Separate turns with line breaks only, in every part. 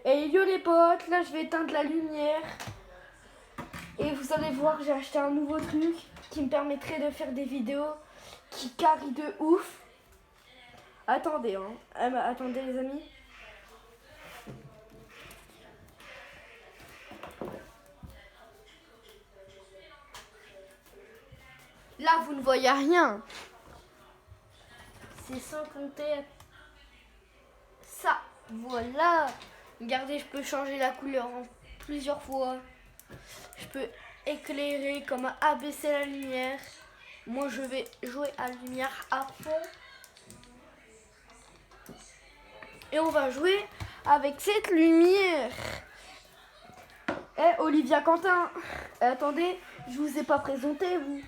Et yo les potes, là je vais éteindre la lumière. Et vous allez voir, j'ai acheté un nouveau truc qui me permettrait de faire des vidéos qui carrient de ouf. Attendez, hein. Attendez les amis. Là vous ne voyez rien. C'est sans compter ça. Voilà. Regardez, je peux changer la couleur en plusieurs fois. Je peux éclairer comme abaisser la lumière. Moi je vais jouer à la lumière à fond. Et on va jouer avec cette lumière. Olivia Quentin. Attendez, je vous ai pas présenté vous.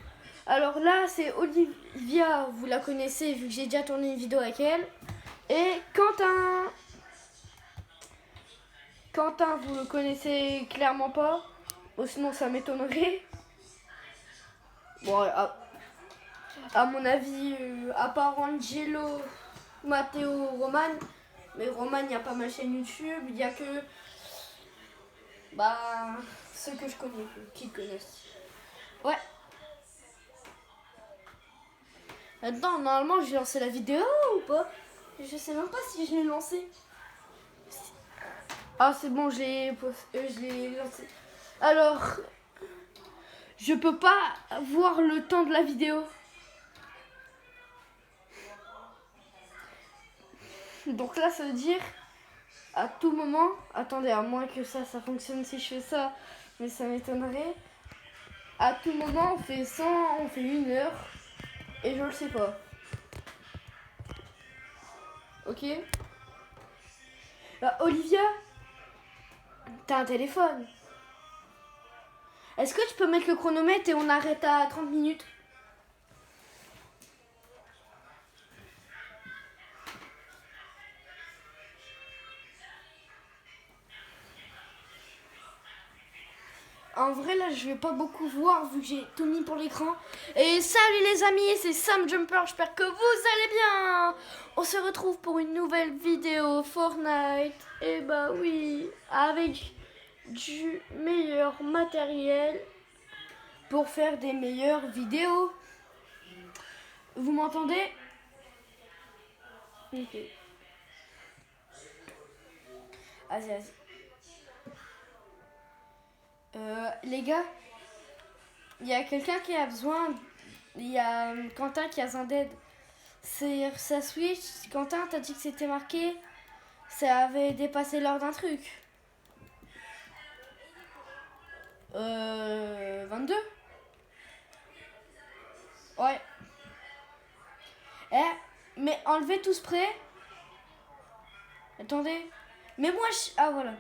Alors là c'est Olivia, vous la connaissez vu que j'ai déjà tourné une vidéo avec elle. Et Quentin. Quentin, vous le connaissez clairement pas. Oh, sinon ça m'étonnerait. Bon, à mon avis, à part Angelo, Matteo, Roman. Mais Roman, il n'y a pas ma chaîne YouTube. Il n'y a que ceux que je connais, qui connaissent. Ouais. Maintenant, normalement, j'ai lancé la vidéo ou pas? Je sais même pas si je l'ai lancé. Ah, c'est bon, je l'ai lancé. Alors, je peux pas voir le temps de la vidéo. Donc là, ça veut dire à tout moment. Attendez, à moins que ça fonctionne si je fais ça, mais ça m'étonnerait. À tout moment, on fait 100, on fait 1 heure. Et je le sais pas. Ok. Olivia, t'as un téléphone. Est-ce que tu peux mettre le chronomètre et on arrête à 30 minutes? En vrai, là, je vais pas beaucoup voir vu que j'ai tout mis pour l'écran. Et salut les amis, c'est Sam Jumper, j'espère que vous allez bien. On se retrouve pour une nouvelle vidéo Fortnite. Et bah oui, avec du meilleur matériel pour faire des meilleures vidéos. Vous m'entendez? Ok. Vas-y. Les gars, il y a quelqu'un qui a besoin. Il y a Quentin qui a besoin d'aide. C'est sa Switch. Quentin, t'as dit que c'était marqué. Ça avait dépassé l'heure d'un truc. 22. Ouais. Mais enlevez tout spray. Attendez. Mais moi, ah voilà.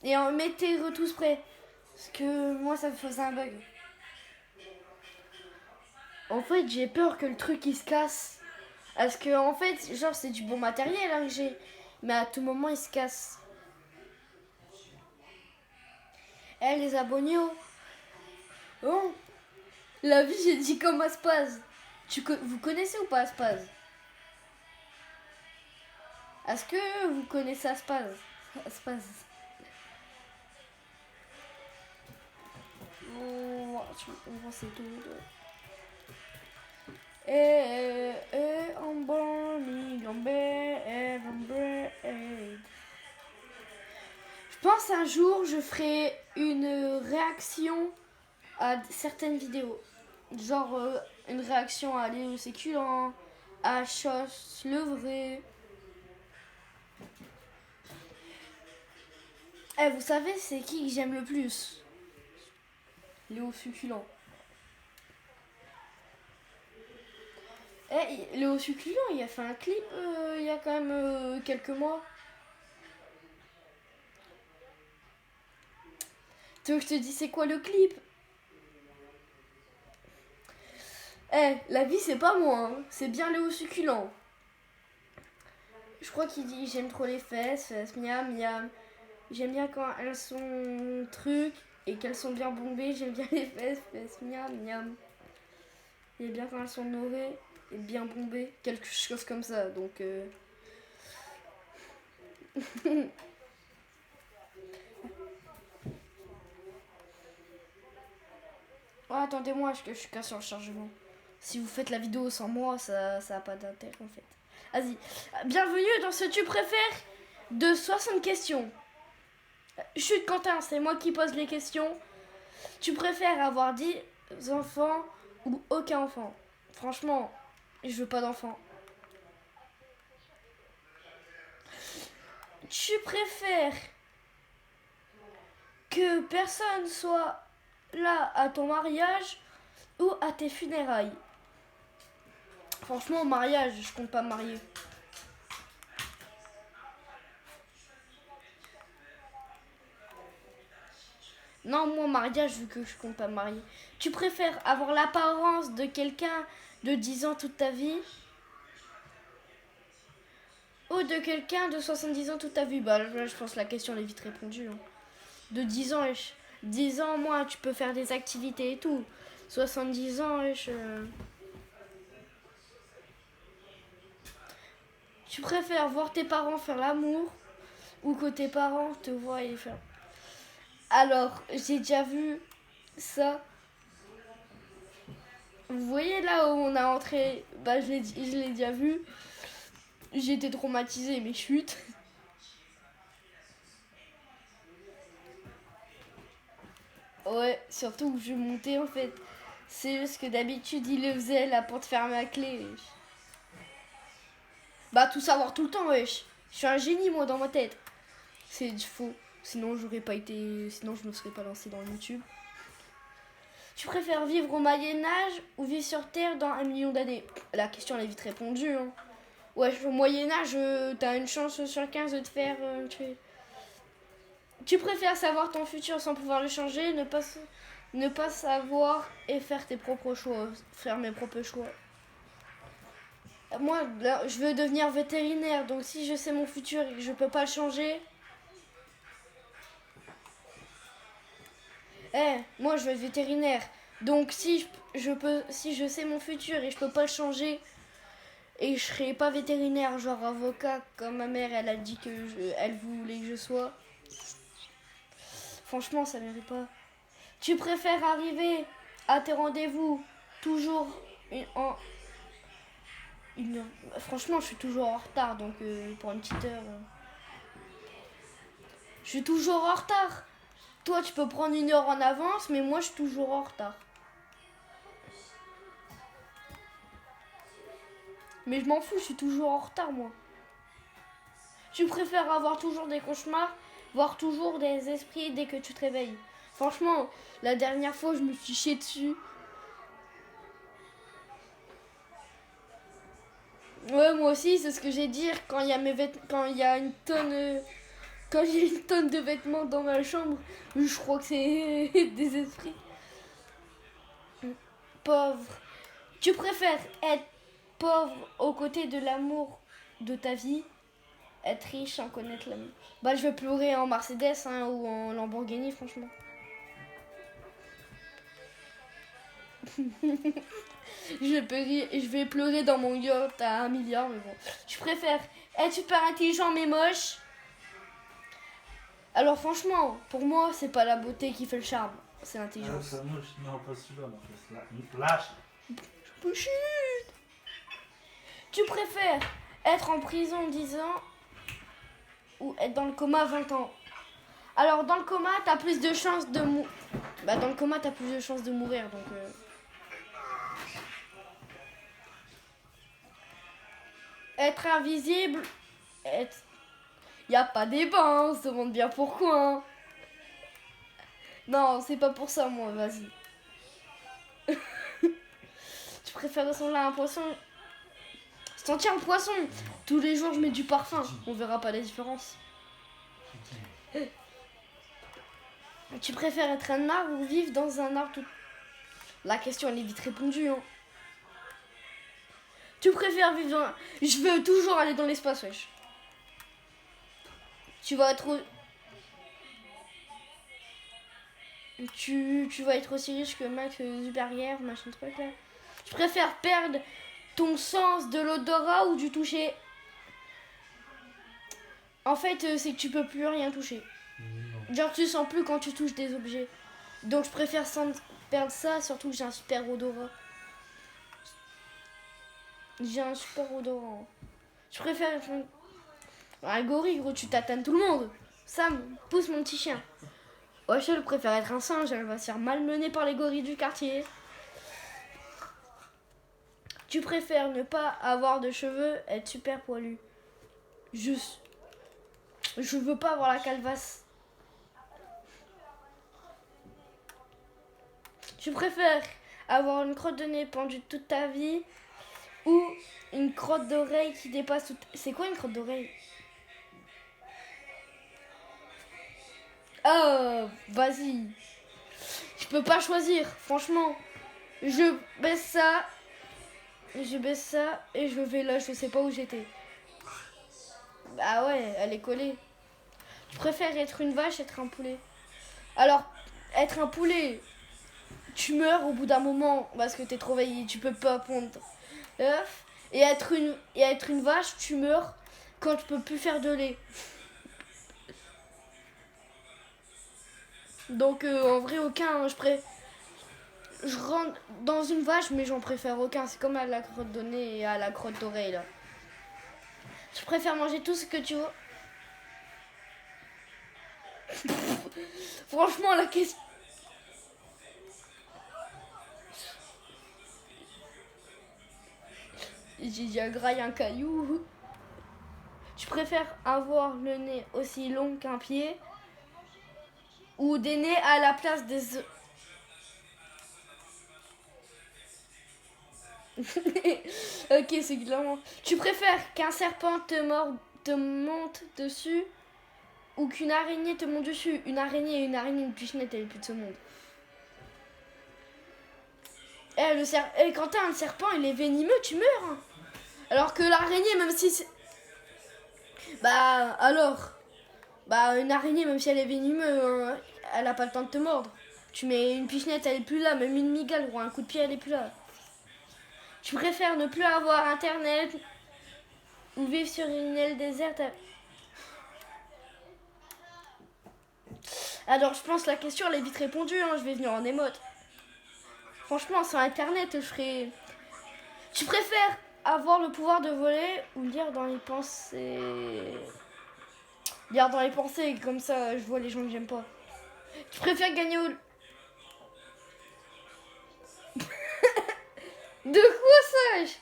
Et mettez tout spray. Parce que moi, ça me faisait un bug. En fait, j'ai peur que le truc il se casse. Parce que en fait, genre c'est du bon matériel hein, que j'ai. Mais à tout moment il se casse. Les abonnés, oh, la vie j'ai dit comme Aspaz. Vous connaissez ou pas Aspaz? Est-ce que vous connaissez Aspaz? Aspaz. Oh, on va c'est tout. Je pense un jour je ferai une réaction à certaines vidéos. Genre une réaction à Léo Séculant, à Chos le vrai. Vous savez c'est qui que j'aime le plus? Léo Succulent. Léo Succulent, il a fait un clip il y a quand même quelques mois. Tu veux que je te dise c'est quoi le clip? La vie c'est pas moi, hein. C'est bien Léo Succulent. Je crois qu'il dit j'aime trop les fesses, miam miam. J'aime bien quand elles sont trucs et qu'elles sont bien bombées. J'aime bien les fesses, miam miam. Et bien quand elles sont nourries et bien bombées, quelque chose comme ça. Donc Oh, attendez-moi, je suis cassé sur le chargement. Si vous faites la vidéo sans moi, ça a pas d'intérêt en fait. Vas-y. Bienvenue dans ce tu préfères de 60 questions. Chut Quentin, c'est moi qui pose les questions. Tu préfères avoir 10 enfants ou aucun enfant? Franchement, je veux pas d'enfant. Tu préfères que personne soit là à ton mariage ou à tes funérailles? Franchement, au mariage, je compte pas me marier. Non, moi, au mariage, vu que je compte pas me marier. Tu préfères avoir l'apparence de quelqu'un de 10 ans toute ta vie ou de quelqu'un de 70 ans toute ta vie? Bah là, je pense que la question elle est vite répondue. Hein. De 10 ans, 10 ans, moi, tu peux faire des activités et tout. 70 ans, Tu préfères voir tes parents faire l'amour ou que tes parents te voient et faire... Alors, j'ai déjà vu ça. Vous voyez là où on a entré, bah je l'ai déjà vu. J'ai été traumatisée, mais chute. Ouais, surtout que je montais en fait. C'est juste que d'habitude il le faisait, la porte fermée à clé. Bah tout savoir tout le temps, wesh. Je suis un génie moi dans ma tête. C'est faux. Sinon j'aurais pas été. Sinon je me serais pas lancé dans le YouTube. Tu préfères vivre au Moyen-Âge ou vivre sur Terre dans 1 million d'années? La question elle est vite répondue. Hein. Ouais, au Moyen-Âge, t'as une chance sur 15 de te faire tuer. Tu préfères savoir ton futur sans pouvoir le changer, ne pas savoir et faire tes propres choix. Faire mes propres choix. Moi, là, je veux devenir vétérinaire, donc si je sais mon futur et que je peux pas le changer... moi je veux être vétérinaire. Donc si je sais mon futur et je peux pas le changer et je serai pas vétérinaire, genre avocat comme ma mère elle a dit que elle voulait que je sois. Franchement, ça mérite pas. Tu préfères arriver à tes rendez-vous toujours une heure. Franchement, je suis toujours en retard, donc pour une petite heure. Je suis toujours en retard. Toi, tu peux prendre 1 heure en avance, mais moi, je suis toujours en retard. Mais je m'en fous, je suis toujours en retard, moi. Tu préfères avoir toujours des cauchemars, voir toujours des esprits dès que tu te réveilles. Franchement, la dernière fois, je me suis chié dessus. Ouais, moi aussi, c'est ce que j'ai dit. Quand il y a quand il y a une tonne... Quand j'ai une tonne de vêtements dans ma chambre, je crois que c'est des esprits. Pauvre. Tu préfères être pauvre aux côtés de l'amour de ta vie, être riche sans connaître l'amour? Bah, je vais pleurer en Mercedes hein, ou en Lamborghini, franchement. Je vais pleurer dans mon yacht à 1 milliard, mais bon. Je préfère être super intelligent mais moche. Alors franchement, pour moi, c'est pas la beauté qui fait le charme, c'est l'intelligence.
Non, pas celui-là, lâche.
Tu préfères être en prison 10 ans ou être dans le coma 20 ans? Alors dans le coma, t'as plus de chances de mourir. Bah dans le coma, t'as plus de chances de mourir, donc... Être invisible, Y a pas débat, hein, on se demande bien pourquoi. Hein. Non, c'est pas pour ça, moi, vas-y. Tu préfères ressembler à un poisson? Sentir un poisson. Tous les jours, je mets du parfum. On verra pas la différence. Tu préfères être un arbre ou vivre dans un arbre tout... La question, elle est vite répondue. Hein. Tu préfères vivre dans... Je veux toujours aller dans l'espace, wesh. Tu vas être... Tu vas être aussi riche que Max Zuckerberg, machin truc là. Tu préfères perdre ton sens de l'odorat ou du toucher? En fait, c'est que tu peux plus rien toucher. Genre tu sens plus quand tu touches des objets. Donc je préfère perdre ça, surtout que j'ai un super odorat. J'ai un super odorat. Je préfère être un gorille, gros, tu tatanes tout le monde. Sam, pousse mon petit chien. Ouais, je préfère être un singe, elle va se faire malmener par les gorilles du quartier. Tu préfères ne pas avoir de cheveux, être super poilu. Juste. Je veux pas avoir la calvasse. Tu préfères avoir une crotte de nez pendue toute ta vie ou une crotte d'oreille qui dépasse toute... C'est quoi une crotte d'oreille? Oh, vas-y. Je peux pas choisir, franchement. Je baisse ça et je vais là, je sais pas où j'étais. Ah ouais, elle est collée. Je préfère être une vache, être un poulet. Alors, être un poulet, tu meurs au bout d'un moment parce que t'es trop vieilli, tu peux pas pondre l'œuf. Et être une vache, tu meurs quand tu peux plus faire de lait. Donc en vrai aucun, je rentre dans une vache mais j'en préfère aucun. C'est comme à la crotte de nez et à la crotte d'oreille là. Je préfère manger tout ce que tu veux. Franchement la question... J'ai déjà graillé un caillou. Je préfère avoir le nez aussi long qu'un pied ou des nez à la place des œufs. Ok, c'est clairement. Tu préfères qu'un serpent te monte dessus ou qu'une araignée te monte dessus? Une araignée, une pichenette, elle est plus de ce monde. Quand t'as un serpent, il est venimeux, tu meurs. Hein. Alors que l'araignée, même si c'est... une araignée, même si elle est venimeuse, elle a pas le temps de te mordre. Tu mets une pichenette, elle est plus là. Même une migale ou un coup de pied, elle est plus là. Tu préfères ne plus avoir internet ou vivre sur une île déserte? Alors je pense que la question elle est vite répondue, hein. Je vais venir en émote. Franchement sur internet je ferais... Tu préfères avoir le pouvoir de voler ou lire dans les pensées? Lire dans les pensées, comme ça je vois les gens que j'aime pas. Tu préfères gagner au... De quoi ça?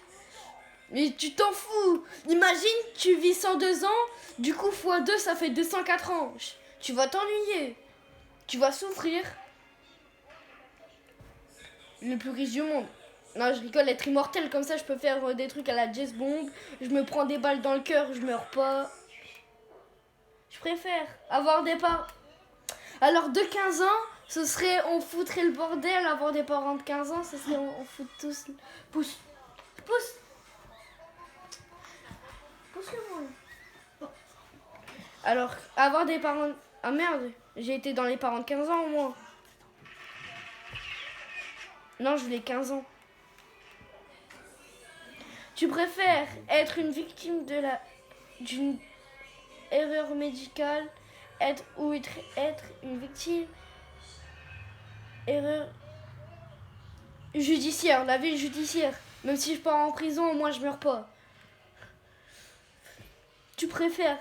Mais tu t'en fous. Imagine, tu vis 102 ans, du coup x2 ça fait 204 ans. Tu vas t'ennuyer. Tu vas souffrir. Le plus riche du monde. Non, je rigole, être immortel comme ça, je peux faire des trucs à la Jazz Bomb. Je me prends des balles dans le cœur, je meurs pas. Je préfère avoir des parents... Alors de 15 ans, ce serait on foutrait le bordel. Avoir des parents de 15 ans, ce serait on fout tous... Pousse. Pousse-le-moi. Alors, avoir des parents... Ah merde, j'ai été dans les parents de 15 ans au moins. Non, je voulais 15 ans. Tu préfères être une victime d'une erreur médicale être une victime erreur judiciaire, la vie judiciaire. Même si je pars en prison, au moins je meurs pas. Tu préfères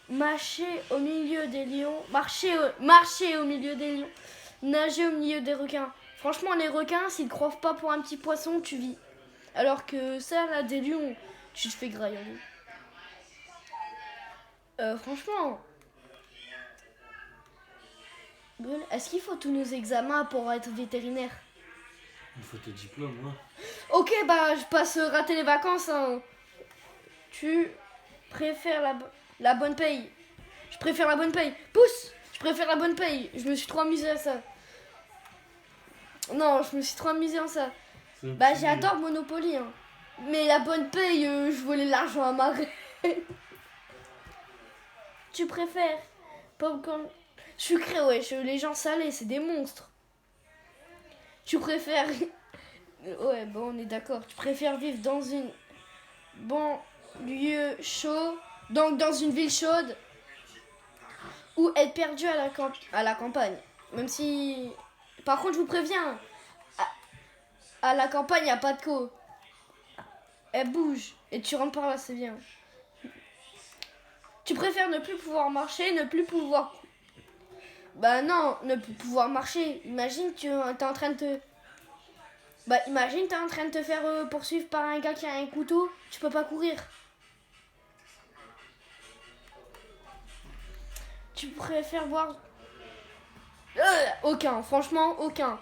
marcher au milieu des lions, marcher au milieu des lions, nager au milieu des requins? Franchement, les requins, s'ils te croient pas pour un petit poisson, tu vis. Alors que ça, là, des lions, tu te fais grailler. Franchement, est-ce qu'il faut tous nos examens pour être vétérinaire?
Il faut tes diplômes, ouais.
Ok, bah, je passe rater les vacances. Hein. Tu préfères la bonne paye? Je préfère la bonne paye. Pousse! Je préfère la bonne paye. Je me suis trop amusée à ça. Non, je me suis trop amusée en ça. Bah, j'adore Monopoly. Hein. Mais la bonne paye, je volais l'argent à ma reine. Tu préfères popcorn sucré? Ouais, les gens salés, c'est des monstres. Tu préfères... Ouais, bon, on est d'accord. Tu préfères vivre dans une banlieue chaude, donc dans une ville chaude, ou être perdu à la campagne? Même si Par contre, je vous préviens, à la campagne, il n'y a pas de co. Elle bouge. Et tu rentres par là, c'est bien. Tu préfères ne plus pouvoir marcher, ne plus pouvoir... Bah non, ne plus pouvoir marcher. Imagine, t'es en train de te... Bah imagine, t'es en train de te faire poursuivre par un gars qui a un couteau. Tu peux pas courir. Tu préfères boire... aucun, franchement, aucun.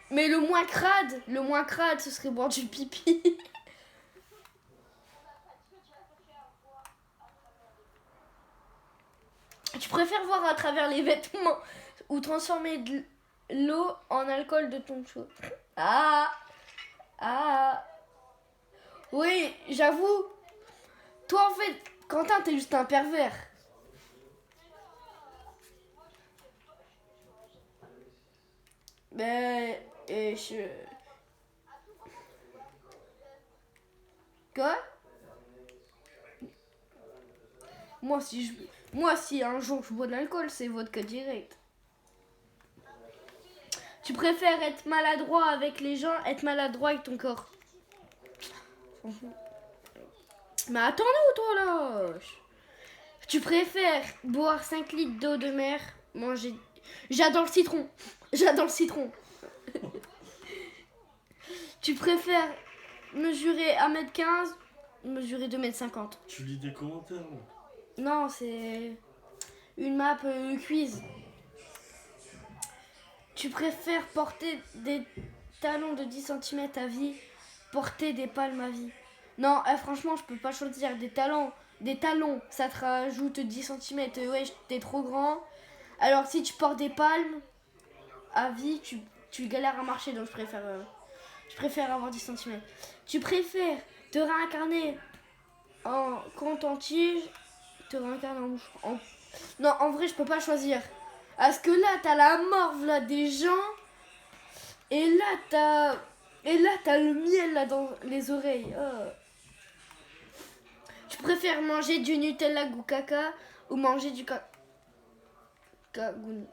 Mais le moins crade, ce serait boire du pipi. Tu préfères voir à travers les vêtements ou transformer de l'eau en alcool de ton choix. Ah. Oui, j'avoue. Toi, en fait, Quentin, t'es juste un pervers. Ben, Quoi? Moi, si un jour je bois de l'alcool, c'est vodka direct. Tu préfères être maladroit avec les gens, être maladroit avec ton corps? Mais attends-nous, toi, là. Tu préfères boire 5 litres d'eau de mer, manger... J'adore le citron. Tu préfères mesurer 1m15, mesurer 2m50?
Tu lis des commentaires là.
Non, c'est une map quiz. Tu préfères porter des talons de 10 cm à vie, porter des palmes à vie? Non, franchement, je peux pas choisir des talons. Des talons, ça te rajoute 10 cm. Ouais, t'es trop grand. Alors, si tu portes des palmes à vie, tu galères à marcher. Donc, je préfère avoir 10 cm. Tu préfères te réincarner en coton-tige, te réincarner en mouche. Non, en vrai, je peux pas choisir. Parce que là, t'as la morve là, des gens. Et là, t'as le miel là dans les oreilles. Oh. Tu préfères manger du Nutella goût caca ou manger du cagoune?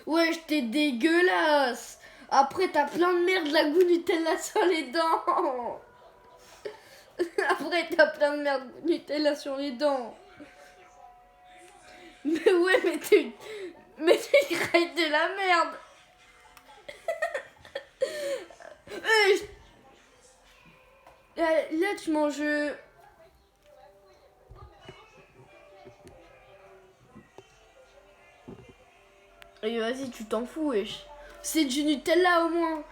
Ouais, t'es dégueulasse. Après, t'as plein de merde la goût Nutella sur les dents. Après, t'as plein de merde Nutella sur les dents. Mais ouais, mais tu grailles de la merde. Là, tu manges... Et vas-y, tu t'en fous, wesh. C'est du Nutella au moins.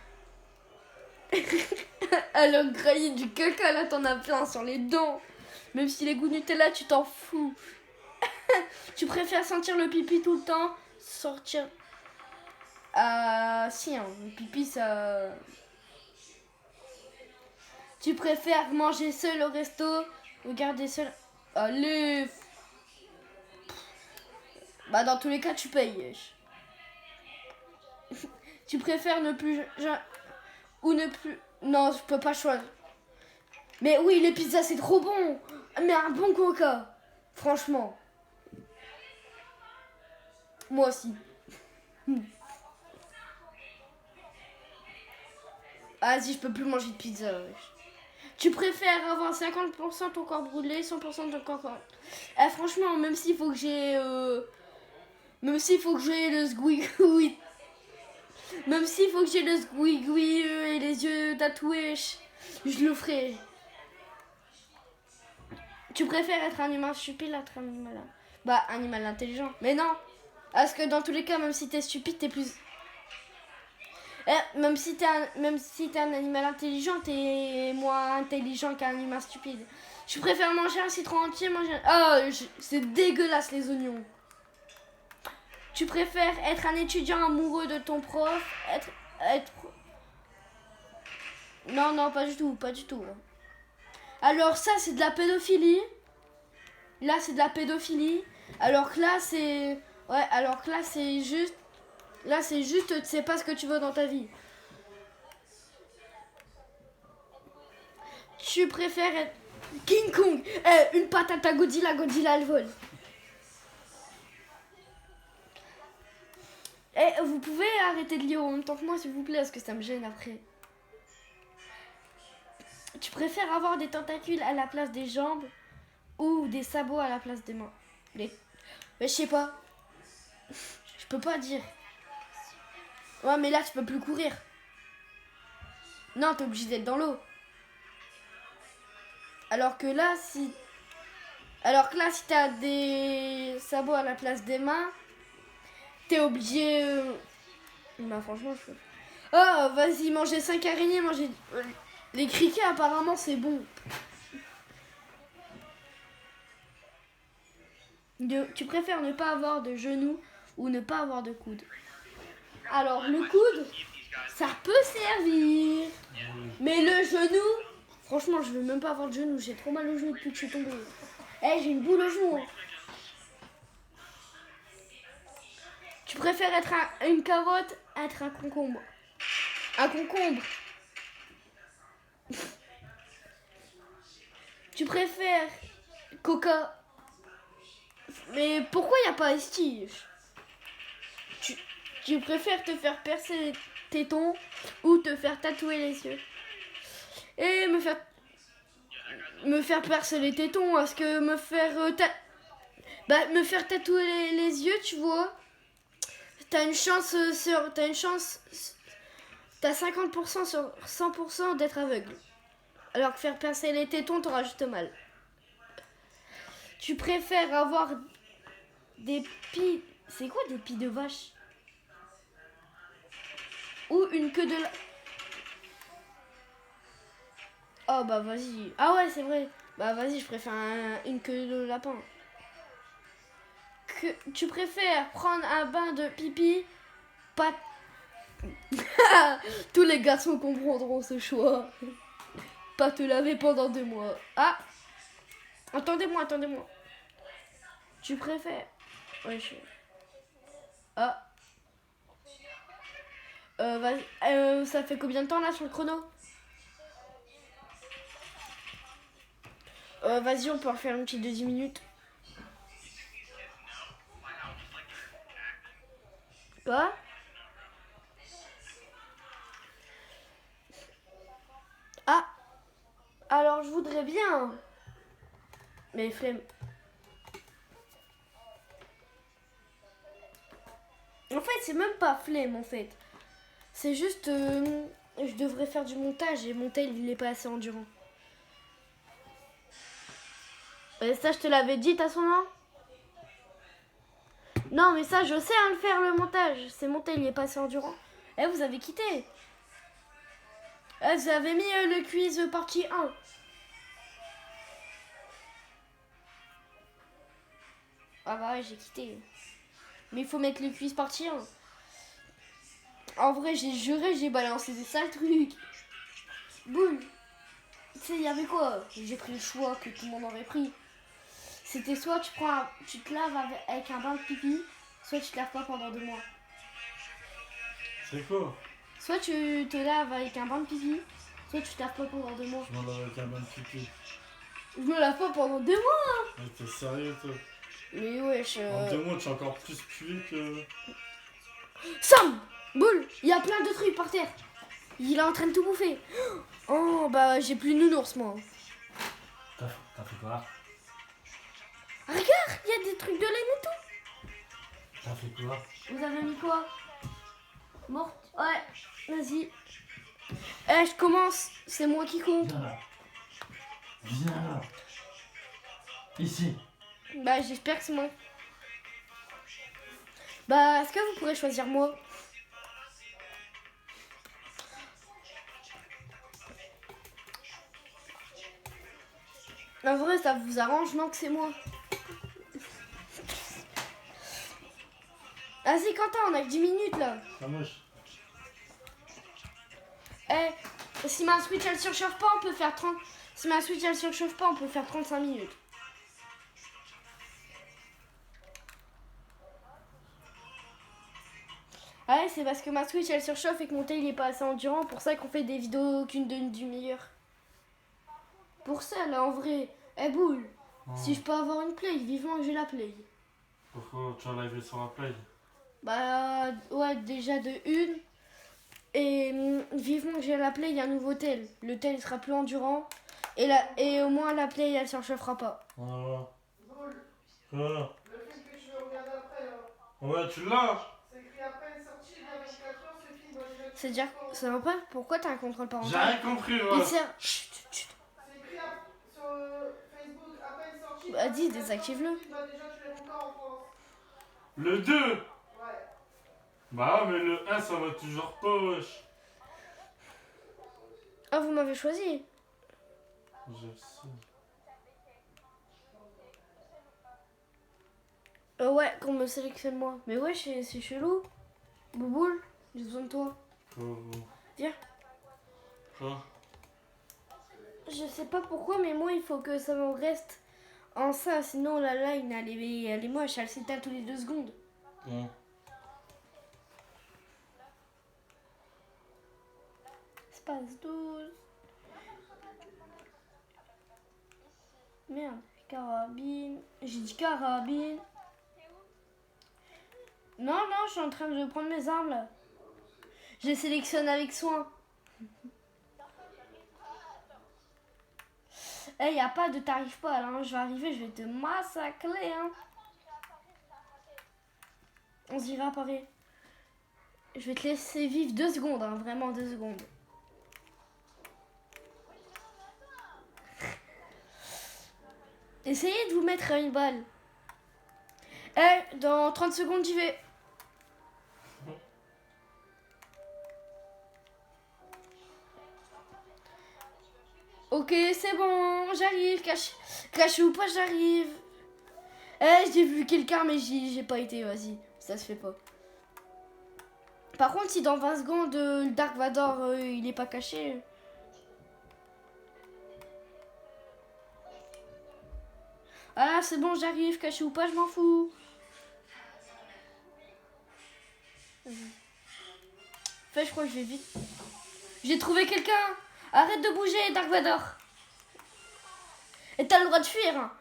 Alors, grailler du caca, là, t'en as plein sur les dents. Même si les goûts Nutella, tu t'en fous. Tu préfères sentir le pipi tout le temps, sortir... si, hein, le pipi, ça... Tu préfères manger seul au resto, regarder seul... Allez. Bah, dans tous les cas, tu payes. Tu préfères ne plus... Ou ne plus... Non, je peux pas choisir. Mais oui, les pizzas, c'est trop bon. Mais un bon coca. Franchement. Moi aussi. Vas-y, je peux plus manger de pizza. Wesh. Tu préfères avoir 50% de ton corps brûlé, 100% de ton corps... franchement, même s'il faut que j'ai... Même s'il faut que j'ai le squigui... Même s'il faut que j'ai le squigui et les yeux tatoués, je le ferai. Tu préfères être un humain stupide, être un animal... Bah, un animal intelligent. Mais non. Parce que dans tous les cas, même si t'es stupide, t'es plus... même si t'es un animal intelligent, t'es moins intelligent qu'un humain stupide. Je préfère manger un citron entier, c'est dégueulasse les oignons. Tu préfères être un étudiant amoureux de ton prof, Non, pas du tout. Alors ça, c'est de la pédophilie. Là, c'est de la pédophilie. Alors que là, c'est... Ouais, alors que là, c'est juste... Là, c'est juste, tu sais pas ce que tu veux dans ta vie. Tu préfères être King Kong. Une patate à Godzilla, elle vole. Eh, vous pouvez arrêter de lire en même temps que moi, s'il vous plaît, parce que ça me gêne après. Tu préfères avoir des tentacules à la place des jambes ou des sabots à la place des mains? Mais je sais pas. Je peux pas dire. Ouais, mais là, tu peux plus courir. Non, t'es obligé d'être dans l'eau. Alors que là, si t'as des sabots à la place des mains, t'es obligé... Bah franchement, je peux... Oh, vas-y, manger 5 araignées, manger... Les criquets, apparemment, c'est bon. Tu préfères ne pas avoir de genoux ou ne pas avoir de coude? Alors, le coude, ça peut servir. Mais le genou, franchement, je veux même pas avoir de genou. J'ai trop mal au genou depuis que je suis tombée. Eh, j'ai une boule au genou. Hein. Tu préfères être une carotte, être un concombre? Un concombre. Tu préfères Coca? Mais pourquoi il n'y a pas Esti? Tu préfères te faire percer les tétons ou te faire tatouer les yeux? Et me faire percer les tétons, parce que me faire tatouer les yeux, tu vois, t'as 50% sur 100% d'être aveugle. Alors que faire percer les tétons, t'auras juste mal. Tu préfères avoir des pieds... C'est quoi des pieds de vache? Ou une queue de... Oh bah vas-y. Ah ouais, c'est vrai. Bah vas-y, je préfère une queue de lapin. Tu préfères prendre un bain de pipi? Pas... Tous les garçons comprendront ce choix. Pas te laver pendant 2 mois. Ah! Attendez-moi. Tu préfères... Ouais, Ah. Vas-y. Ça fait combien de temps là sur le chrono? Vas-y, on peut en faire une petite de 10 minutes. Quoi? Ah! Alors, je voudrais bien. Mais flemme. En fait, c'est même pas flemme, en fait. C'est juste... je devrais faire du montage et mon tel, il est pas assez endurant. Ça, je te l'avais dit, t'as son nom? Non, mais ça, je sais le faire, le montage. C'est mon tel, il est pas assez endurant. Eh, vous avez quitté. Vous avez mis le quiz partie 1. Ah bah ouais, j'ai quitté. Mais il faut mettre le quiz partie 1. En vrai, j'ai juré, j'ai balancé des sales trucs. Boum. Tu sais, il y avait quoi? J'ai pris le choix que tout le monde aurait pris. C'était soit tu te laves avec un bain de pipi, soit tu te laves pas pendant 2 mois.
C'est quoi?
Soit tu te laves avec un bain de pipi, soit tu te laves pas pendant 2 mois.
Je m'en lave avec un bain de pipi.
Je me lave pas pendant 2 mois.
Mais t'es sérieux, toi?
Mais wesh.
En 2 mois, tu es encore plus pué que...
Sam! Boule! Il y a plein de trucs par terre. Il est en train de tout bouffer. Oh, bah j'ai plus de nounours, moi.
T'as fait quoi?
Regarde, il y a des trucs de laine et tout.
T'as fait quoi?
Vous avez mis quoi? Morte? Ouais, vas-y. Eh, je commence. C'est moi qui compte.
Viens là. Viens là. Ici.
Bah, j'espère que c'est moi. Bah, est-ce que vous pourrez choisir moi? En vrai, ça vous arrange, non, que c'est moi? Vas-y, Quentin, on a que 10 minutes, là.
Ça moche.
Eh, si ma Switch, elle surchauffe pas, on peut faire 30... Si ma Switch, elle surchauffe pas, on peut faire 35 minutes. Ouais, c'est parce que ma Switch, elle surchauffe et que mon tel, il est pas assez endurant. Pour ça qu'on fait des vidéos qu'une du meilleur. Pour ça, là, en vrai. Eh, boule.
Oh.
Si je peux avoir une play, vivement que j'ai la play.
Pourquoi tu as live sur la play?
Bah ouais, déjà de une. Et vivement que j'ai la play, il y a un nouveau tel. Le tel il sera plus endurant. Et au moins la play elle s'enchauffera pas.
Voilà.
Drôle.
Quoi?
Le film que je vais regarder après, là.
Ouais, tu l'as.
C'est écrit à peine sorti, il y a 24 heures, ce film doit déjà être
C'est dire, ça va pas? Pourquoi t'as un contrôle
J'ai
parental?
rien compris,
Il
ouais.
sert. Chut, chut.
C'est écrit sur Facebook, à peine sorti.
Bah dis, désactive-le.
Le film doit déjà tuer encore en France.
Le 2.
Ouais.
Bah ouais, mais le 1, ça va toujours pas, wesh.
Ah, vous m'avez choisi.
Je sais.
Ouais, qu'on me sélectionne moi. Mais ouais, c'est chelou. Bouboule, j'ai besoin de toi.
Oh.
Viens.
Quoi?
Je sais pas pourquoi, mais moi, il faut que ça me reste en ça. Sinon, la line, elle est moche. Elle s'éteint tous les 2 secondes.
Ouais.
Espace 12. Merde, carabine. J'ai dit carabine. Non, je suis en train de prendre mes armes là. Je les sélectionne avec soin. Eh, y a pas de t'arrive pas là, hein. Je vais arriver, je vais te massacrer, hein. On se dira pareil. Je vais te laisser vivre 2 secondes, hein, vraiment 2 secondes. Essayez de vous mettre à une balle. Eh, dans 30 secondes, j'y vais. Ok, c'est bon, j'arrive. Caché ou pas, j'arrive. Eh, j'ai vu quelqu'un, mais j'ai pas été, vas-y. Ça se fait pas. Par contre, si dans 20 secondes, le Dark Vador, il est pas caché. Ah, c'est bon, j'arrive. Caché ou pas, je m'en fous. Fait, je crois que je vais vite. J'ai trouvé quelqu'un. Arrête de bouger, Dark Vador. Et t'as le droit de fuir. Hein.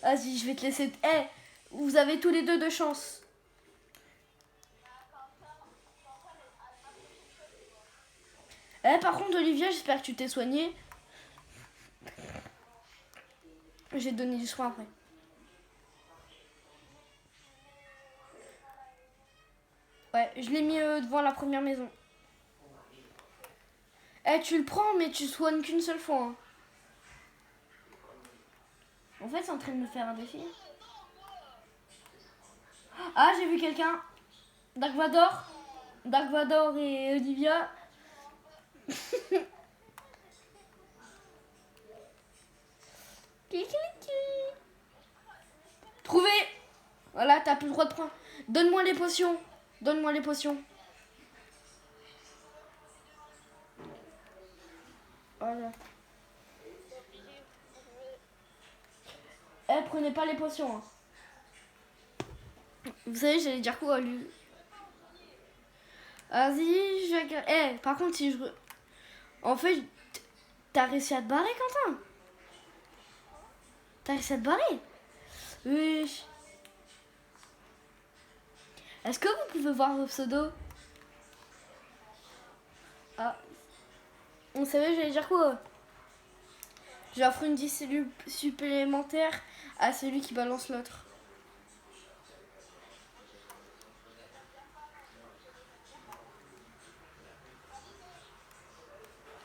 Vas-y, je vais te laisser. Eh, vous avez tous les deux de chance. Eh, par contre, Olivia, j'espère que tu t'es soignée. Je vais te donner du soin après. Ouais, je l'ai mis devant la première maison. Eh, tu le prends, mais tu soignes qu'une seule fois. Hein. En fait, c'est en train de me faire un défi. Ah, j'ai vu quelqu'un. Dark Vador et Olivia. Trouvé. Voilà, t'as plus le droit de prendre. Donne-moi les potions. Donne-moi les potions. Voilà. Eh, prenez pas les potions. Hein. Vous savez, j'allais dire quoi, lui? Vas-y, je vais... Eh, par contre, si je... En fait, t'as réussi à te barrer, Quentin? T'as réussi à te barrer? Oui. Est-ce que vous pouvez voir vos pseudos? Ah. On savait, j'allais dire quoi? J'offre une 10 cellules supplémentaires à celui qui balance l'autre.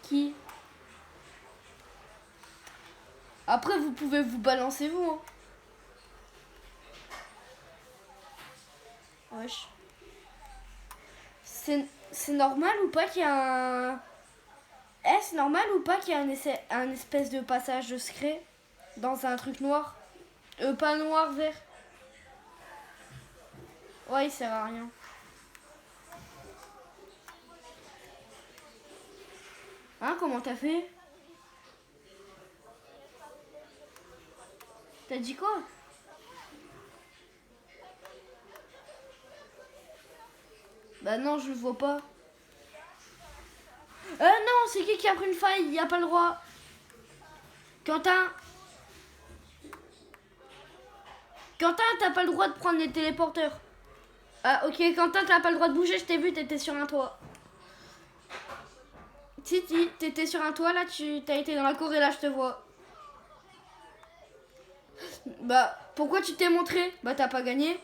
Qui? Après, vous pouvez vous balancer vous. Hein. Wesh. C'est normal ou pas qu'il y a un... Eh, c'est normal ou pas qu'il y a un espèce de passage de secret dans un truc noir? Pas noir, vert. Ouais, il sert à rien. Hein, comment t'as fait? T'as dit quoi? Bah non, je le vois pas. Non, c'est qui a pris une faille? Il a pas le droit. Quentin. Quentin, t'as pas le droit de prendre les téléporteurs. Ah, ok, Quentin, t'as pas le droit de bouger, je t'ai vu, t'étais sur un toit. Si, t'étais sur un toit, là, t'as été dans la cour et là, je te vois. Bah, pourquoi tu t'es montré? Bah, t'as pas gagné.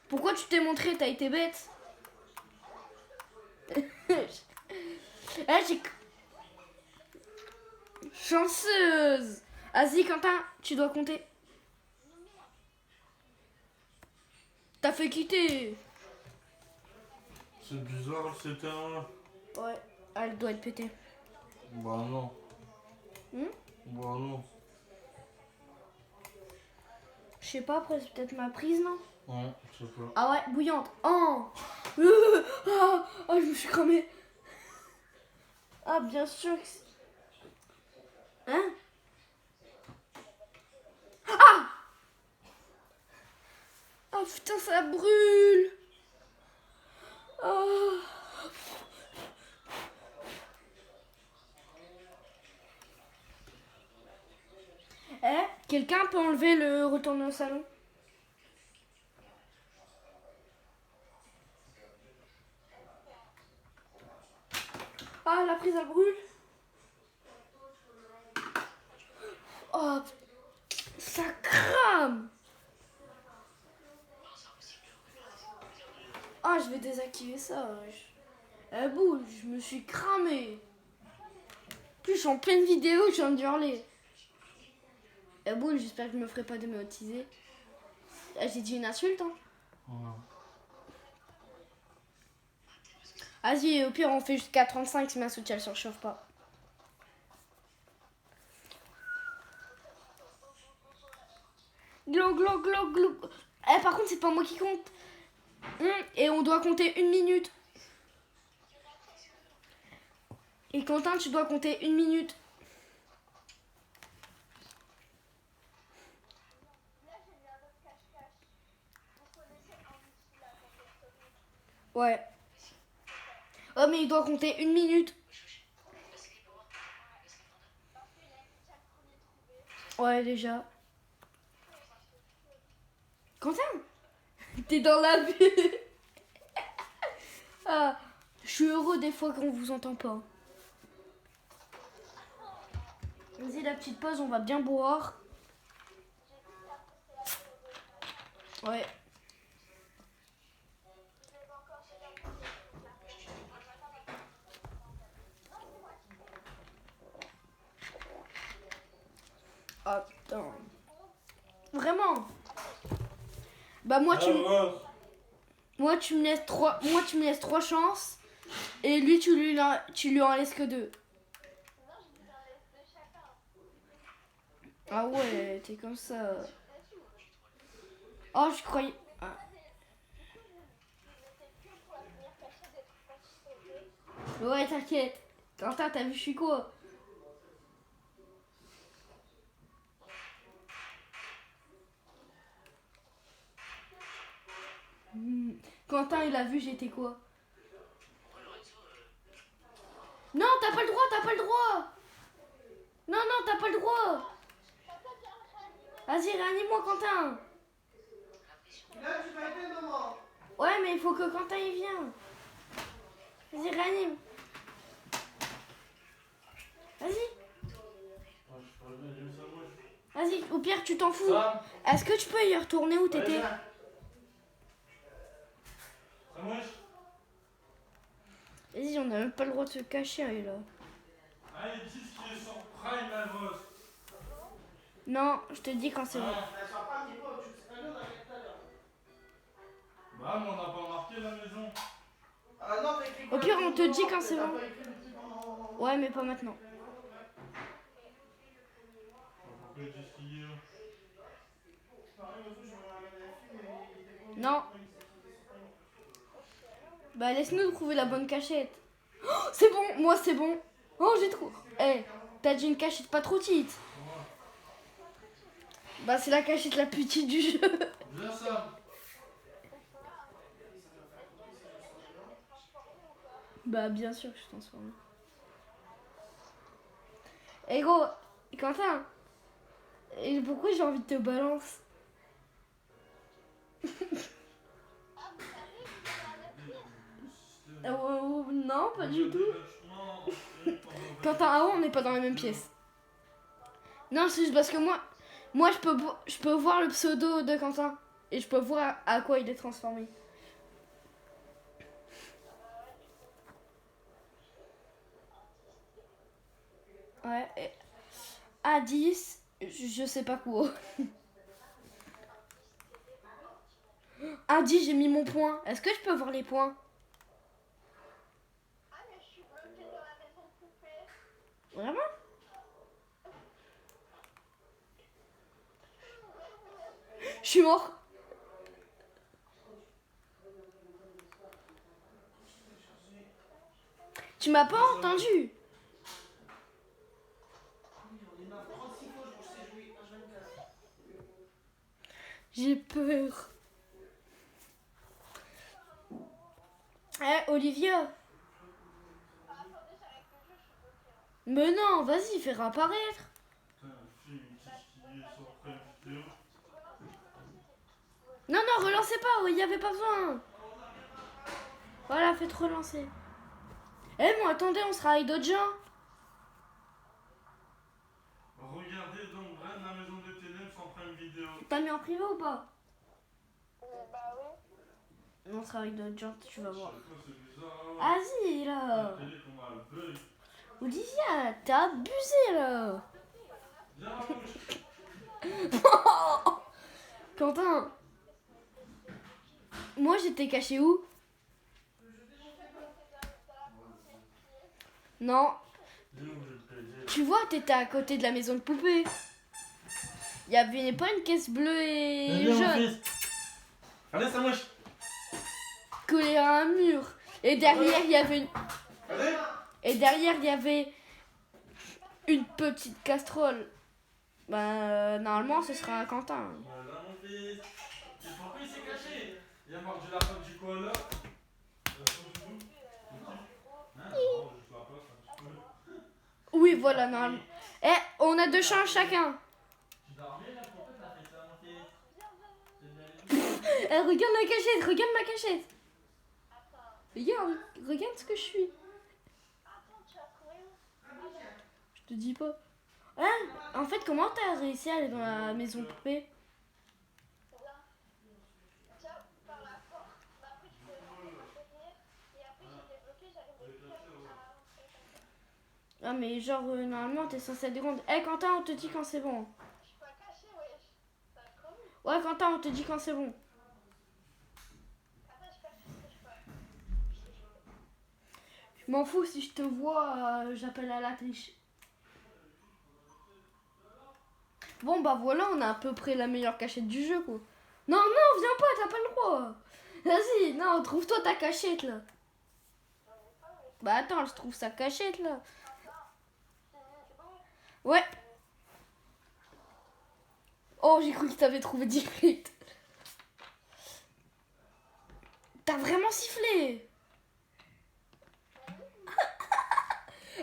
Pourquoi tu t'es montré? T'as été bête. J'ai... Chanceuse. Vas-y, Quentin, tu dois compter. T'as fait quitter.
C'est bizarre, c'était un...
Ouais, elle doit être pétée.
Bah non.
Hmm,
Bah non.
je sais pas, après, c'est peut-être ma prise, non?
Ouais, je sais pas.
Ah ouais, bouillante. Oh, je me suis cramée. Ah, bien sûr que c'est... Hein? Ah! Oh putain, ça brûle. Oh. Eh, quelqu'un peut enlever le retourner au salon? Ah, la prise, elle brûle. Oh, ça crame. Ah, je vais désactiver ça. Wesh. Eh, boule, je me suis cramé. En plus, je suis en pleine vidéo, je viens de hurler. Eh, boule, j'espère que je me ferai pas démonétiser. Ah, j'ai dit une insulte, hein.
Ouais.
Vas-y, au pire, on fait jusqu'à 35 si ma soutien elle surchauffe pas. Glou, glou, glou, glou. Eh, par contre, c'est pas moi qui compte. Et on doit compter 1 minute. Et Quentin, tu dois compter 1 minute. Ouais. Oh, mais il doit compter 1 minute. Ouais, déjà. Quentin, t'es dans la vue. Ah, je suis heureux des fois qu'on vous entend pas. Vas-y, la petite pause, on va bien boire. Ouais. Attends. Vraiment. Bah moi tu me laisses trois chances et lui tu lui en laisses que 2. Ah ouais, t'es comme ça. Oh, je croyais. Ah. Ouais, t'inquiète. Quentin, t'as vu je suis quoi? Quentin, il a vu j'étais quoi? Non, t'as pas le droit, t'as pas le droit. Non, non, t'as pas le droit. Vas-y, réanime-moi, Quentin.
Là, tu vas être maman.
Ouais, mais il faut que Quentin il vienne. Vas-y, réanime. Vas-y. Vas-y, au pire, tu t'en fous.
Sam,
Est-ce que tu peux y retourner où t'étais?
viens. Sam, wesh.
Vas-y, on a même pas le droit de se cacher, elle, là.
Ah, ils disent qu'il est sur Prime, la grosse.
Non, je te dis quand c'est bon.
Elle sera pas mis pas, tu sais pas, nous, on a fait tout à l'heure.
Bah, mais on n'a pas marqué la maison.
Ah non, t'as écrit
Au
quoi,
pire,
le
on te
truc
dit
en or,
quand c'est
t'as
bon.
pas écrit le truc en or.
Ouais, mais pas maintenant.
Pourquoi ils disent qu'il est là?
Pareil, l'autre jour, je me ramène un film et il était pas obligé
Non.
de prendre, il s'est sur Prime.
Bah, laisse-nous trouver la bonne cachette. Oh, c'est bon, moi c'est bon. Oh, j'ai trop. Eh, t'as dit une cachette pas trop petite. Bah, c'est la cachette la plus petite du jeu.
Viens, Sam.
Bah, bien sûr que je transforme. Eh gros, Quentin, et pourquoi j'ai envie de te balance? Non, pas du tout. Quentin, ah ouais, on n'est pas dans la même pièce. Non, c'est juste parce que moi je peux voir le pseudo de Quentin. Et je peux voir à quoi il est transformé. Ouais. A10, je sais pas quoi. A10, j'ai mis mon point. Est-ce que je peux voir les points?
Ah, mais je suis bloquée dans la maison de poupée.
Vraiment? Je suis mort. Tu m'as pas entendu? J'ai peur. Olivia. Mais non, vas-y, fais réapparaître. Non, non, relancez pas, il n'y avait pas besoin. Voilà, faites relancer. Bon, attendez, on sera avec d'autres gens.
Regardez donc Bren, la maison de Télém sans prendre une vidéo.
T'as mis en privé ou pas?
Bah oui.
On sera avec d'autres gens, tu vas voir.
C'est bizarre.
Vas-y, là.
La télé qu'on a le bug.
Olivia, t'as abusé, là.
Viens la bouche.
Quentin. Moi, j'étais caché où? Non. Tu vois, t'étais à côté de la maison de poupée. Il y avait pas une caisse bleue et jaune
Allez, ça mouche.
collée à un mur. Et derrière, il y avait une...
Allez.
Et derrière, il y avait une petite casserole. Bah, normalement, ce sera un Quentin.
Voilà mon fils. Et pourquoi il s'est caché? Il a mordu la femme du koala.
Oui, voilà, normalement. On a 2 chances chacun.
Tu dormais là? Pourquoi t'as fait ça mon fils?
Regarde ma cachette, regarde ma cachette. Regarde ce que je suis.
Attends, tu as trouvé où?
Je te dis pas. En fait, comment t'as réussi à aller dans la maison poupée?
Tiens, par la porte. Mais après, tu pouvais pas venir. Et après, j'étais bloquée, j'arrivais plus à rentrer.
Ah, mais genre, normalement, t'es censé être grande. Quentin, on te dit quand c'est bon.
Je suis pas cachée, wesh. T'as connu?
Ouais, Quentin, on te dit quand c'est bon.
Attends, je perds ce que je peux.
Je m'en fous, si je te vois, j'appelle à la triche. Bon, bah voilà, on a à peu près la meilleure cachette du jeu, quoi. Non, non, viens pas, t'as pas le droit. Vas-y, non, trouve-toi ta cachette, là. Bah attends, je trouve sa cachette, là. Ouais. Oh, j'ai cru que t'avais trouvé direct. T'as vraiment sifflé.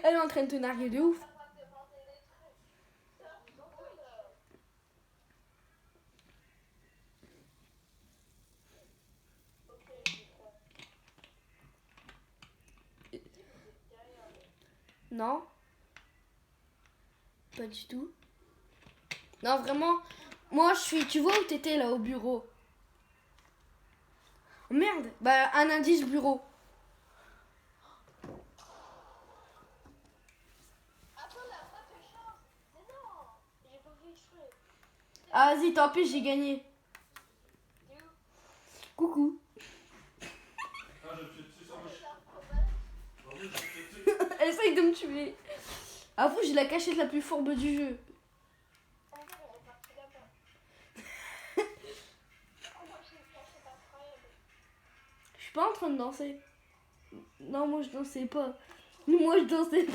Elle est en train de te narguer de ouf. Non. Pas du tout. Non, vraiment. Moi, je suis... Tu vois où t'étais, là, au bureau? Oh, merde. Bah, un indice bureau.
Attends, là, pas de chance. Mais non, j'ai pas vu échouer.
Ah, vas-y, tant pis, j'ai gagné.
T'es où?
Coucou.
Ah, je suis dessus, ça mouche.
J'ai un problème.
Essaye de me tuer. Avoue, j'ai la cachette la plus fourbe du jeu.
On dirait qu'elle est partie là-bas. Oh, moi, j'ai une cachette incroyable.
Je suis pas en train de danser. Non, moi je dansais pas. Moi je dansais pas.
Et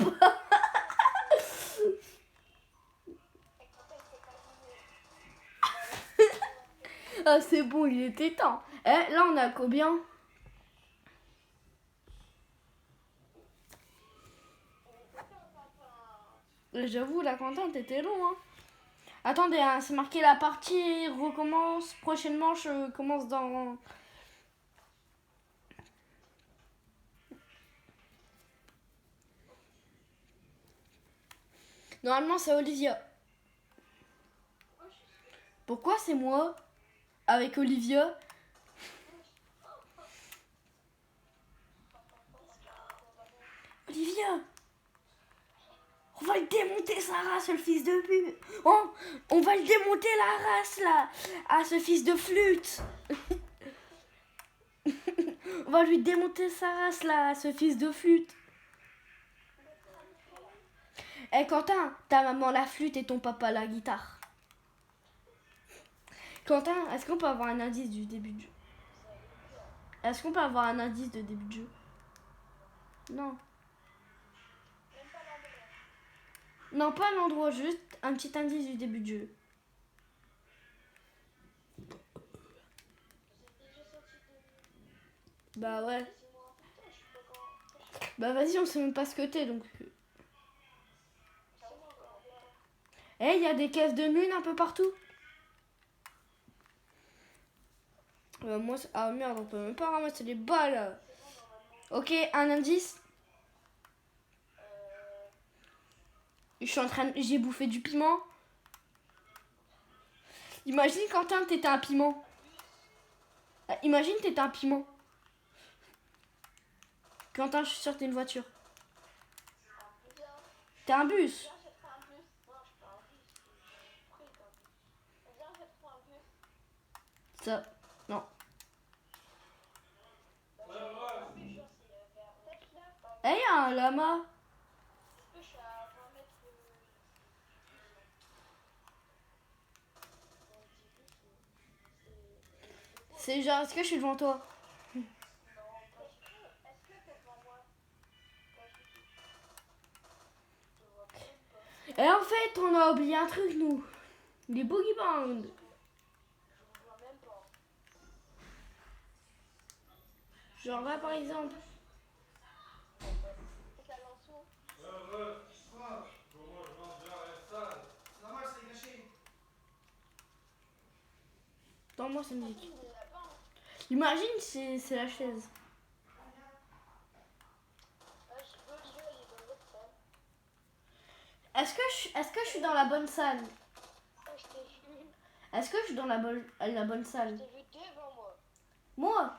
quand elle s'est pas jouée.
Ah, c'est bon, il était temps. Là on a combien? J'avoue, la Quentin, t'étais long, hein. Attendez, hein, c'est marqué la partie recommence. Prochaine manche commence dans... Normalement, c'est Olivia. Pourquoi c'est moi avec Olivia? Olivia, on va le démonter sa race, le fils de pute. Oh, on va le démonter la race là, à ce fils de flûte. On va lui démonter sa race là, à ce fils de flûte. Eh Quentin, ta maman la flûte et ton papa la guitare. Quentin, est-ce qu'on peut avoir un indice du début de jeu? Est-ce qu'on peut avoir un indice de début de jeu? Non. Non, pas l'endroit, juste un petit indice du début de jeu. Bah ouais. Bah vas-y, on sait même pas ce que t'es donc. Eh, il y a des caisses de lune un peu partout. Moi, ah merde, on peut même pas ramasser les balles. Ok, un indice. Je suis en train de... J'ai bouffé du piment. Imagine Quentin, t'étais un piment. Imagine t'étais un piment. Quentin, je suis sûre que t'es une voiture. T'es un bus. Ça, non. Eh, y a un lama. C'est genre, est-ce que je suis devant toi? Et en fait, on a oublié un truc, nous. Les boogie bounds. Genre là, par exemple. Dans moi, c'est musique. Imagine, c'est la chaise. Est-ce que je suis dans la bonne salle? Est-ce que je suis dans la bonne salle?
Je t'ai vu devant moi.
Moi?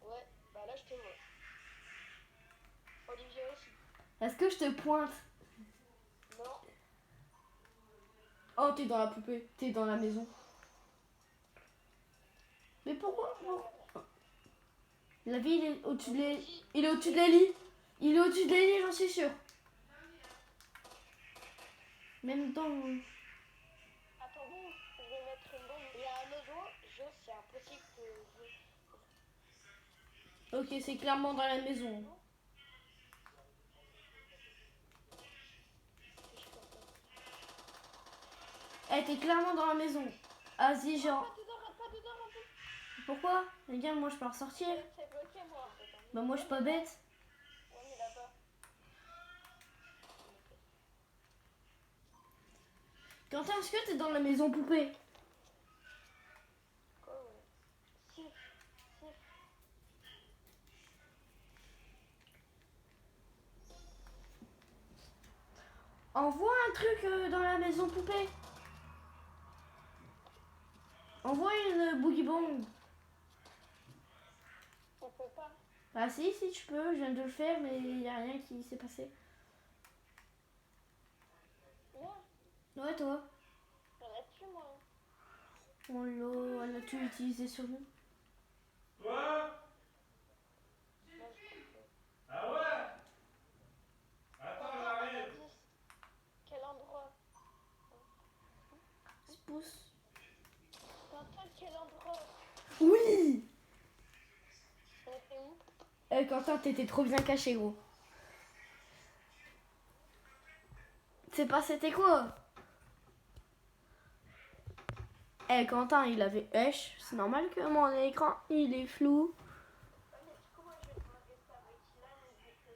Ouais, bah là je te vois. Olivia aussi.
Est-ce que je te pointe?
Non.
Oh, t'es dans la poupée. T'es dans la maison. Mais pourquoi? La vie, il est au-dessus de les... Il est au-dessus de les lits. Il est au-dessus des lits, j'en suis sûre. Même dans...
Attendons, je vais mettre une bombe. Il y a un maison, c'est impossible que
Ok, c'est clairement dans la maison. Eh, t'es clairement dans la maison. Vas-y, genre...
Pas dedans, un peu.
Pourquoi? Regarde, moi, je peux ressortir.
C'est bloqué moi en fait.
Bah, moi, je suis pas bête.
On est là-bas.
Quentin, est-ce que t'es dans la maison poupée?
Quoi ouais. Si.
Envoie un truc dans la maison poupée. Envoie une boogie bomb.
On peut pas.
Ah si, si tu peux, je viens de le faire, mais il n'y a rien qui s'est passé.
Moi,
Ouais, toi.
j'en ai plus moi.
Oh là, elle a-tu utilisé sur nous?
Toi? Ah ouais? Attends, j'arrive.
Quel endroit?
Se pousse.
Quentin, quel endroit?
Oui!
On était où?
Quentin, t'étais trop bien caché, gros. C'est pas, c'était quoi? Quentin, il avait H. C'est normal que mon écran, il est flou.
Ouais, mais comment je vais demander ça avec Ilan vu que...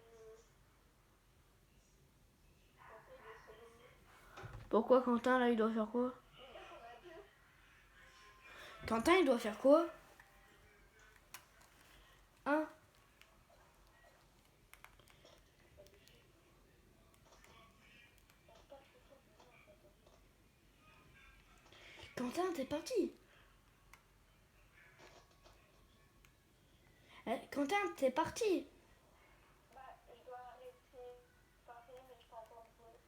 Pourquoi Quentin, là, il doit faire quoi?
Qu'est-ce qu'on a dit?
Quentin, il doit faire quoi? Hein? Quentin, t'es parti? Quentin, t'es parti?
Bah, je dois arrêter de parler, mais je peux encore jouer.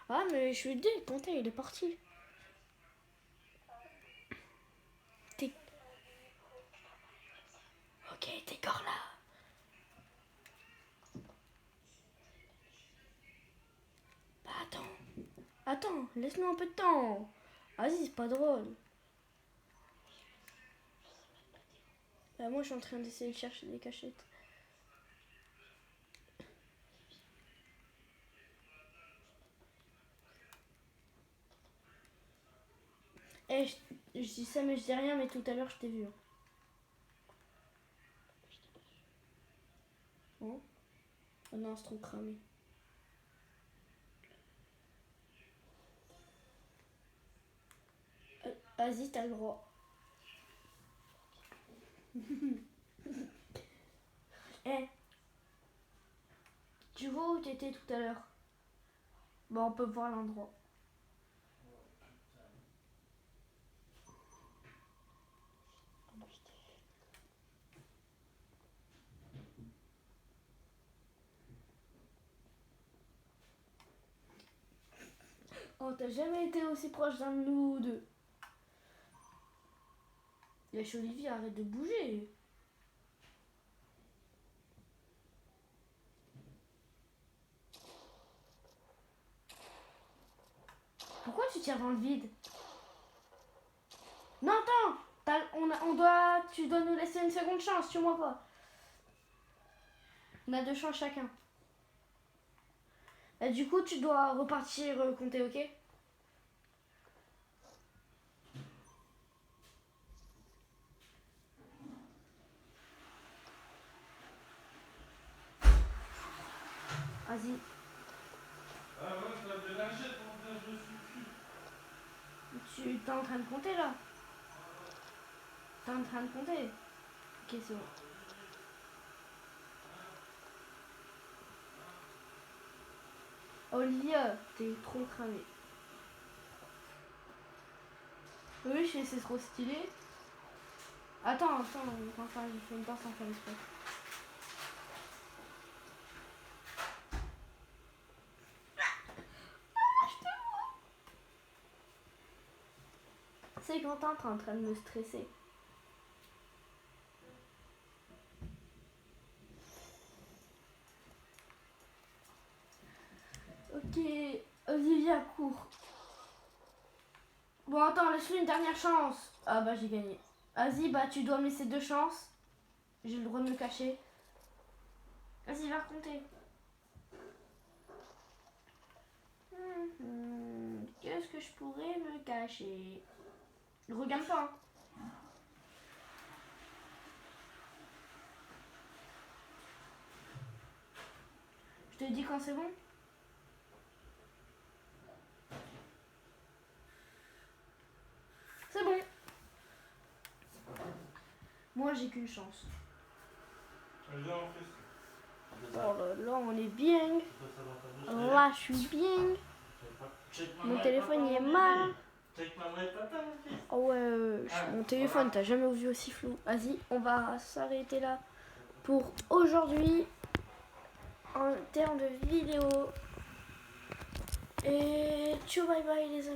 Ah, mais je suis dit, Quentin, il est parti. T'es... Ok, t'es encore là. Bah, attends, laisse-nous un peu de temps. Vas-y, c'est pas drôle. Bah, moi, je suis en train d'essayer de chercher des cachettes. Eh, je dis ça, mais je dis rien, mais tout à l'heure, je t'ai vu. Hein. Oh non, c'est trop cramé. Vas-y, t'as le droit. Eh, tu vois où t'étais tout à l'heure? Bon, on peut voir l'endroit. Oh, t'as jamais été aussi proche d'un de nous deux. Lâche Olivier, arrête de bouger. Pourquoi tu tires dans le vide? Non, attends, tu dois nous laisser une seconde chance, tu moi pas. On a 2 chances chacun. Et du coup, tu dois repartir compter, ok? Vas-y.
Ah ouais, t'as des lingettes pour faire jouer dessus.
Tu t'es en train de compter là? T'es en train de compter? Ok, c'est bon. Olivia, t'es trop cramé. Oui, c'est trop stylé. Attends, enfin, j'ai fait une part sans faire exprès. C'est Quentin, t'es en train de me stresser. Ok, Olivia, cours. Bon, attends, laisse-lui une dernière chance. Ah bah, j'ai gagné. Vas-y, bah, tu dois me laisser 2 chances. J'ai le droit de me cacher. Vas-y, va raconter. Qu'est-ce que je pourrais me cacher? Regarde pas. Hein. Je te dis quand c'est bon. C'est bon. Moi, j'ai qu'une chance.
Allez, viens, on fait ça.
Oh là là, on est bien.
Ça va,
Là, je suis bien. Mon téléphone, il est mal.
Check maman et papa, mon fils.
Oh ouais, mon téléphone, t'as jamais vu aussi flou. Vas-y, on va s'arrêter là pour aujourd'hui en termes de vidéo. Et ciao, bye bye les amis.